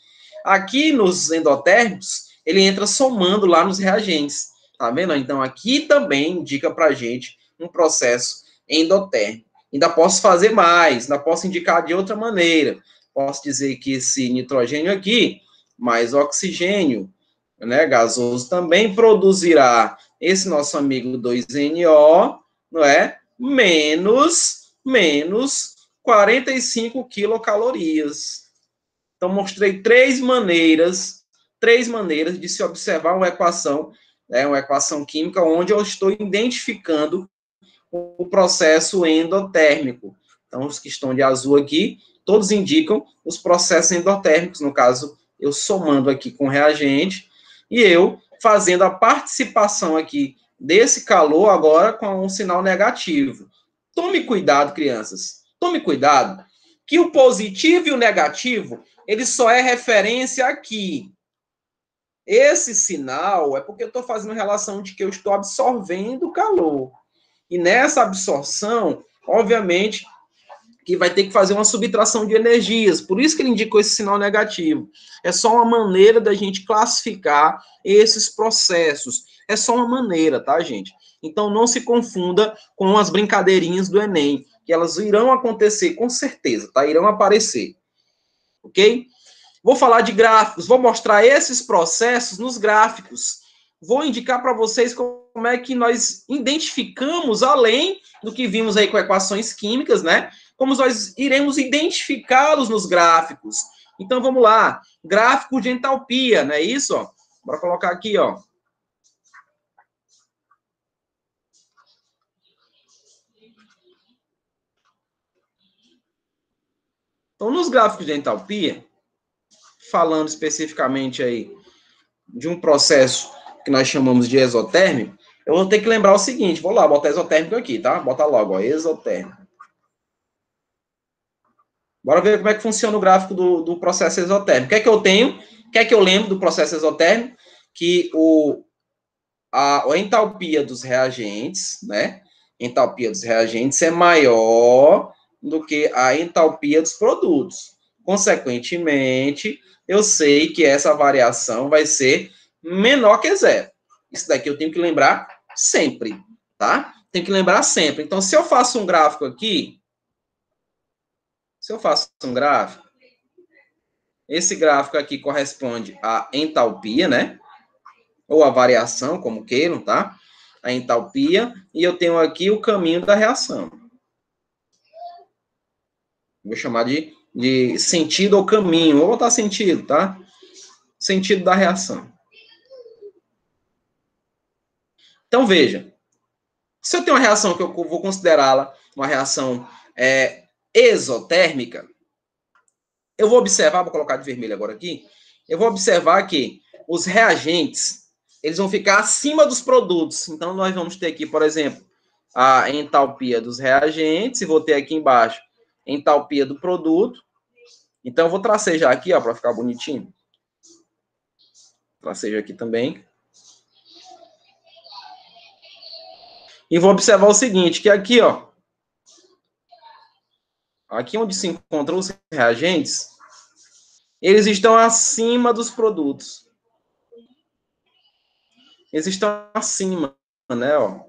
Speaker 1: Aqui nos endotérmicos, ele entra somando lá nos reagentes. Tá vendo? Então, aqui também indica pra gente um processo endotérmico. Ainda posso fazer mais, ainda posso indicar de outra maneira. Posso dizer que esse nitrogênio aqui, mais oxigênio, né, gasoso, também produzirá esse nosso amigo 2NO, não é? Menos 45 quilocalorias. Então, mostrei três maneiras de se observar uma equação, né, uma equação química, onde eu estou identificando o processo endotérmico. Então, os que estão de azul aqui, todos indicam os processos endotérmicos, no caso, eu somando aqui com reagente, e eu fazendo a participação aqui desse calor agora com um sinal negativo. Tome cuidado, crianças. Tome cuidado que o positivo e o negativo, ele só é referência aqui. Esse sinal é porque eu estou fazendo relação de que eu estou absorvendo calor. E nessa absorção, obviamente, que vai ter que fazer uma subtração de energias. Por isso que ele indicou esse sinal negativo. É só uma maneira da gente classificar esses processos. É só uma maneira, tá, gente? Então, não se confunda com as brincadeirinhas do Enem, que elas irão acontecer com certeza, tá? Irão aparecer. Ok? Vou falar de gráficos, vou mostrar esses processos nos gráficos. Vou indicar para vocês como é que nós identificamos, além do que vimos aí com equações químicas, né? Como nós iremos identificá-los nos gráficos. Então, vamos lá. Gráfico de entalpia, não é isso? Ó? Bora colocar aqui, ó. Então, nos gráficos de entalpia, falando especificamente aí de um processo que nós chamamos de exotérmico, eu vou ter que lembrar o seguinte, vou lá, botar exotérmico aqui, tá? Bota logo, ó, exotérmico. Bora ver como é que funciona o gráfico do processo exotérmico. O que é que eu tenho? O que é que eu lembro do processo exotérmico? Que a entalpia dos reagentes, né? Entalpia dos reagentes é maior do que a entalpia dos produtos. Consequentemente, eu sei que essa variação vai ser menor que zero. Isso daqui eu tenho que lembrar sempre, tá? Tem que lembrar sempre. Então, se eu faço um gráfico aqui, esse gráfico aqui corresponde à entalpia, né? Ou a variação, como queiram, tá? A entalpia. E eu tenho aqui o caminho da reação. Vou chamar de sentido ou caminho. Vou botar sentido, tá? Sentido da reação. Então, veja. Se eu tenho uma reação que eu vou considerá-la uma reação exotérmica, eu vou observar, vou colocar de vermelho agora aqui, eu vou observar que os reagentes, eles vão ficar acima dos produtos. Então, nós vamos ter aqui, por exemplo, a entalpia dos reagentes, e vou ter aqui embaixo a entalpia do produto. Então, eu vou tracejar aqui, ó, para ficar bonitinho. Tracejo aqui também. E vou observar o seguinte, que aqui, ó, aqui onde se encontram os reagentes, eles estão acima dos produtos. Eles estão acima, né, ó.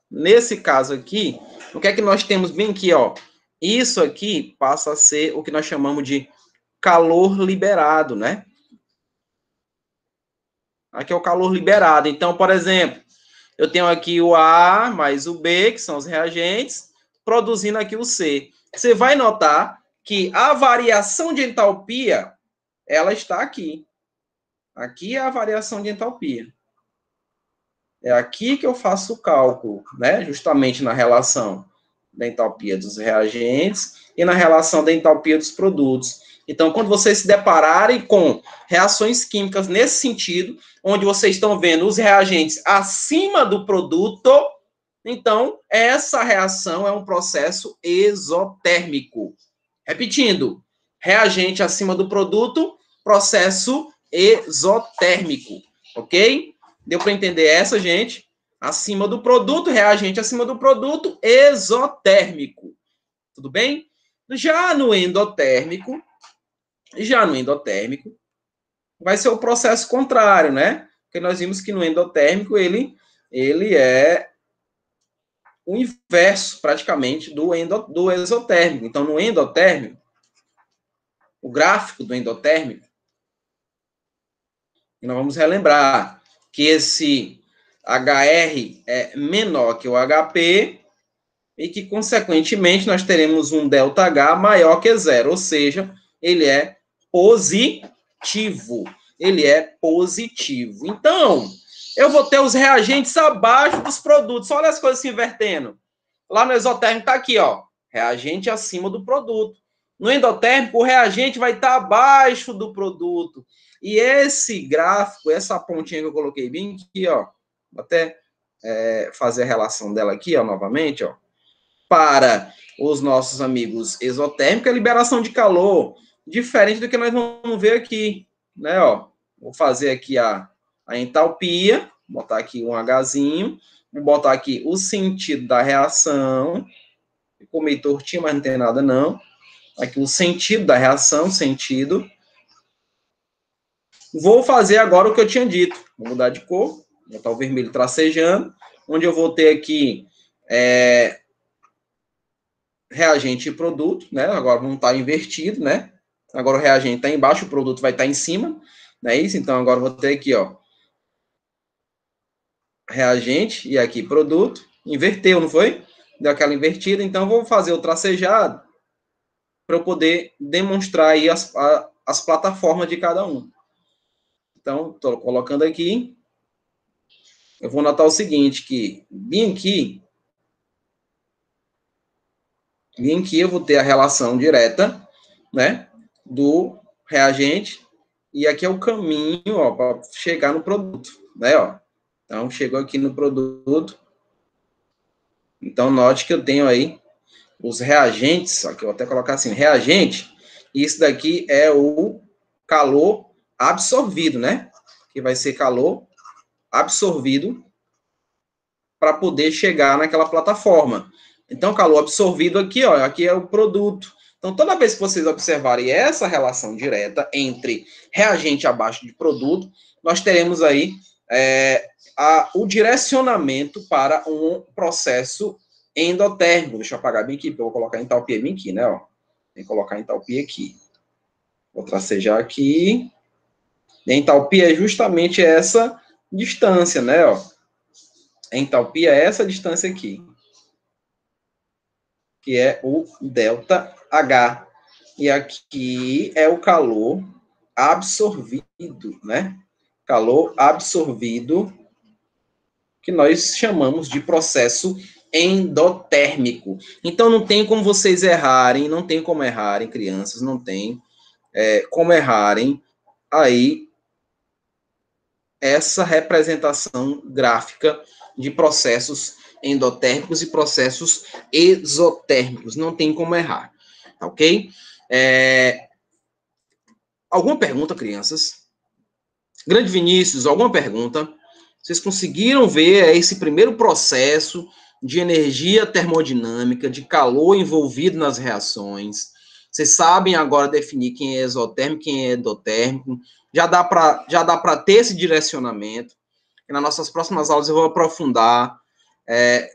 Speaker 1: Nesse caso aqui, o que é que nós temos bem aqui, ó? Isso aqui passa a ser o que nós chamamos de calor liberado, né? Aqui é o calor liberado. Então, por exemplo, eu tenho aqui o A mais o B, que são os reagentes, produzindo aqui o C. Você vai notar que a variação de entalpia, ela está aqui. Aqui é a variação de entalpia. É aqui que eu faço o cálculo, né? Justamente na relação da entalpia dos reagentes e na relação da entalpia dos produtos. Então, quando vocês se depararem com reações químicas nesse sentido, onde vocês estão vendo os reagentes acima do produto, então, essa reação é um processo exotérmico. Repetindo, reagente acima do produto, processo exotérmico, ok? Deu para entender essa, gente? Acima do produto, reagente acima do produto, exotérmico. Tudo bem? Já no endotérmico, vai ser o processo contrário, né? Porque nós vimos que no endotérmico ele é o inverso, praticamente, do exotérmico. Então, no endotérmico, o gráfico do endotérmico, nós vamos relembrar que esse HR é menor que o HP e que, consequentemente, nós teremos um ΔH maior que zero, ou seja, ele é positivo. Ele é positivo. Então, eu vou ter os reagentes abaixo dos produtos. Olha as coisas se invertendo. Lá no exotérmico está aqui, ó, reagente acima do produto. No endotérmico, o reagente vai estar abaixo do produto. E esse gráfico, essa pontinha que eu coloquei bem aqui, ó, vou até fazer a relação dela aqui, ó, novamente, ó, para os nossos amigos exotérmicos, é liberação de calor, diferente do que nós vamos ver aqui, né, ó. Vou fazer aqui a entalpia, botar aqui um Hzinho, vou botar aqui o sentido da reação, ficou meio tortinho, mas não tem nada não. Aqui o sentido da reação, sentido. Vou fazer agora o que eu tinha dito, vou mudar de cor, botar o vermelho tracejando, onde eu vou ter aqui reagente e produto, né? Agora vão estar invertido, né? Agora o reagente está embaixo, o produto vai estar em cima, não é isso? Então agora eu vou ter aqui, ó, reagente e aqui produto, inverteu, não foi? Deu aquela invertida, então vou fazer o tracejado para eu poder demonstrar aí as plataformas de cada um. Então, estou colocando aqui, eu vou notar o seguinte, que bem aqui eu vou ter a relação direta, né, do reagente, e aqui é o caminho, ó, para chegar no produto, né, ó. Então, chegou aqui no produto. Então, note que eu tenho aí os reagentes, aqui eu vou até colocar assim, reagente, isso daqui é o calor absorvido, né, que vai ser calor absorvido para poder chegar naquela plataforma. Então, calor absorvido aqui, ó, aqui é o produto. Então, toda vez que vocês observarem essa relação direta entre reagente abaixo de produto, nós teremos aí o direcionamento para um processo endotérmico. Deixa eu apagar bem aqui, porque eu vou colocar entalpia bem aqui, né? Ó. Tem que colocar entalpia aqui. Vou tracejar aqui. E a entalpia é justamente essa distância, né? Ó. A entalpia é essa distância aqui, que é o ΔH. E aqui é o calor absorvido, né? Calor absorvido, que nós chamamos de processo endotérmico. Então, não tem como vocês errarem, não tem como errarem, crianças, não tem como errarem aí essa representação gráfica de processos endotérmicos e processos exotérmicos. Não tem como errar, ok? Alguma pergunta, crianças? Grande Vinícius, alguma pergunta? Vocês conseguiram ver esse primeiro processo de energia termodinâmica, de calor envolvido nas reações? Vocês sabem agora definir quem é exotérmico, quem é endotérmico? Já dá para ter esse direcionamento. E nas nossas próximas aulas eu vou aprofundar. É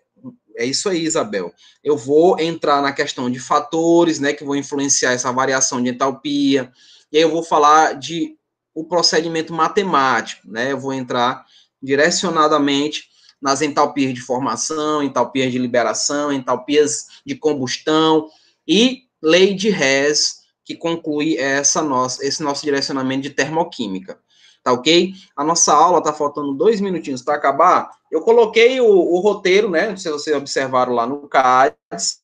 Speaker 1: isso aí, Isabel. Eu vou entrar na questão de fatores, né, que vão influenciar essa variação de entalpia. E aí eu vou falar de o procedimento matemático, né? Eu vou entrar direcionadamente nas entalpias de formação, entalpias de liberação, entalpias de combustão e lei de Hess, que conclui esse nosso direcionamento de termoquímica. Tá ok? A nossa aula tá faltando 2 minutinhos para acabar. Eu coloquei o roteiro, né? Não sei se vocês observaram lá no CADS,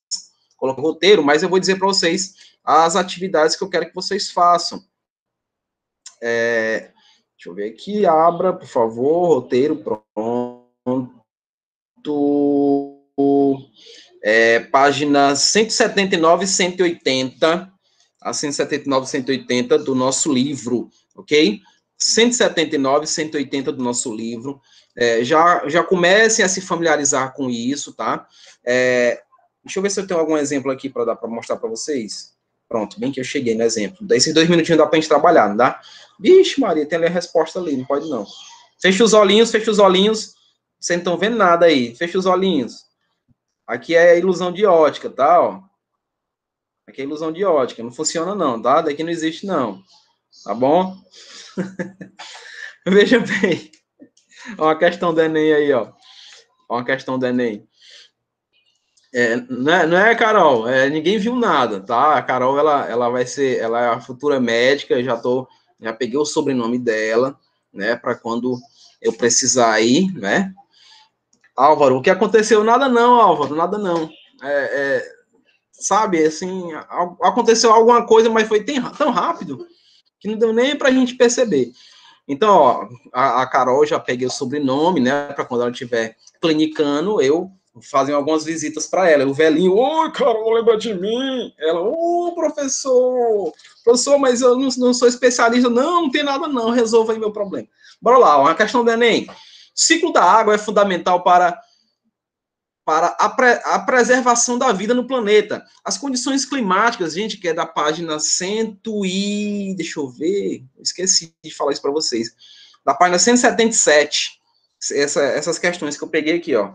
Speaker 1: coloquei o roteiro, mas eu vou dizer para vocês as atividades que eu quero que vocês façam. Deixa eu ver aqui, abra, por favor, roteiro, pronto. Páginas 179 e 180, a 179 e 180 do nosso livro, ok? 179 e 180 do nosso livro. Já comecem a se familiarizar com isso, tá? Deixa eu ver se eu tenho algum exemplo aqui para mostrar para vocês. Pronto, bem que eu cheguei no exemplo. Desses 2 minutinhos dá para a gente trabalhar, não dá? Vixe, Maria, tem ali a resposta ali, não pode não. Fecha os olhinhos, fecha os olhinhos. Vocês não estão vendo nada aí. Fecha os olhinhos. Aqui é ilusão de ótica, tá? Ó. Aqui é ilusão de ótica, não funciona não, tá? Daqui não existe não. Tá bom? Veja bem. Uma questão do Enem aí, ó. Uma questão do Enem. Não é, Carol? Ninguém viu nada, tá? A Carol, ela é a futura médica, já peguei o sobrenome dela, né? Para quando eu precisar ir, né? Álvaro, o que aconteceu? Nada não, Álvaro, nada não. Sabe, assim, aconteceu alguma coisa, mas foi tão rápido que não deu nem para a gente perceber. Então, ó, a Carol, já peguei o sobrenome, né, para quando ela estiver clinicando, eu fazer algumas visitas para ela. O velhinho, oi, Carol, lembra de mim? Ela, ô, professor, mas eu não sou especialista. Não tem nada não, resolva aí meu problema. Bora lá, uma questão do Enem. O ciclo da água é fundamental para a preservação da vida no planeta. As condições climáticas, gente, que é da página 100 e... Deixa eu ver, esqueci de falar isso para vocês. Da página 177, essas questões que eu peguei aqui, ó.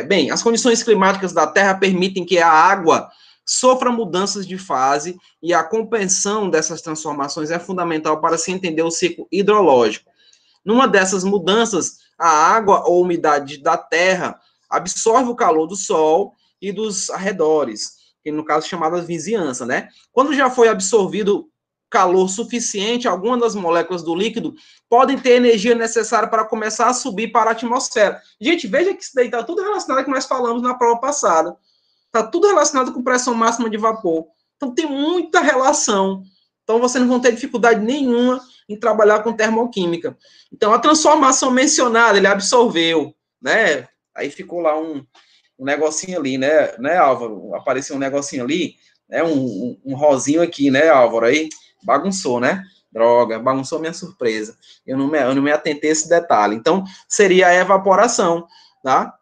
Speaker 1: Bem, as condições climáticas da Terra permitem que a água sofra mudanças de fase e a compreensão dessas transformações é fundamental para se entender o ciclo hidrológico. Numa dessas mudanças, a água ou umidade da terra absorve o calor do sol e dos arredores, que no caso chamada vizinhança, né? Quando já foi absorvido calor suficiente, algumas das moléculas do líquido podem ter energia necessária para começar a subir para a atmosfera. Gente, veja que isso daí está tudo relacionado com o que nós falamos na prova passada. Está tudo relacionado com pressão máxima de vapor. Então, tem muita relação. Então, vocês não vão ter dificuldade nenhuma em trabalhar com termoquímica. Então, a transformação mencionada, ele absorveu, né? Aí ficou lá um negocinho ali, né, Álvaro? Apareceu um negocinho ali, né? Um rosinho aqui, né, Álvaro? Aí bagunçou, né? Droga, bagunçou minha surpresa. Eu não me atentei a esse detalhe. Então, seria a evaporação, tá?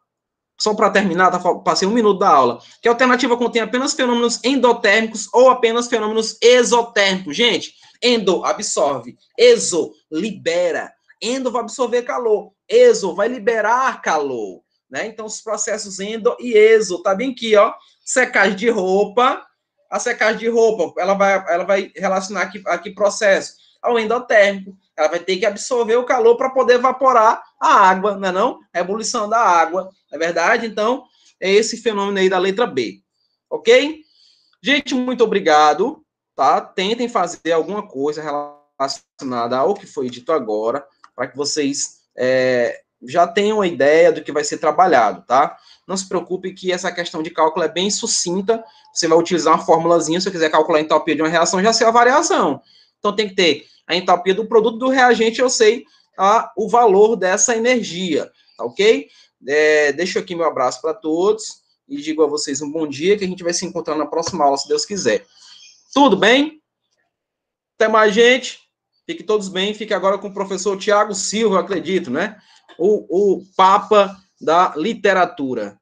Speaker 1: Só para terminar, passei 1 minuto da aula. Que a alternativa contém apenas fenômenos endotérmicos ou apenas fenômenos exotérmicos. Gente, endo absorve, exo libera. Endo vai absorver calor, exo vai liberar calor, né? Então os processos endo e exo, tá bem aqui, ó. Secagem de roupa, a secagem de roupa, ela vai relacionar aqui processo ao endotérmico. Ela vai ter que absorver o calor para poder evaporar a água, não é não? A ebulição da água, não é verdade? Então, é esse fenômeno aí da letra B, ok? Gente, muito obrigado, tá? Tentem fazer alguma coisa relacionada ao que foi dito agora, para que vocês já tenham uma ideia do que vai ser trabalhado, tá? Não se preocupe que essa questão de cálculo é bem sucinta, você vai utilizar uma formulazinha, se você quiser calcular a entalpia de uma reação, já sei a variação. Então, tem que ter a entalpia do produto do reagente, eu sei o valor dessa energia, tá ok? Deixo aqui meu abraço para todos e digo a vocês um bom dia, que a gente vai se encontrar na próxima aula, se Deus quiser. Tudo bem? Até mais, gente. Fiquem todos bem. Fique agora com o professor Tiago Silva, eu acredito, né? O Papa da literatura.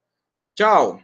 Speaker 1: Tchau.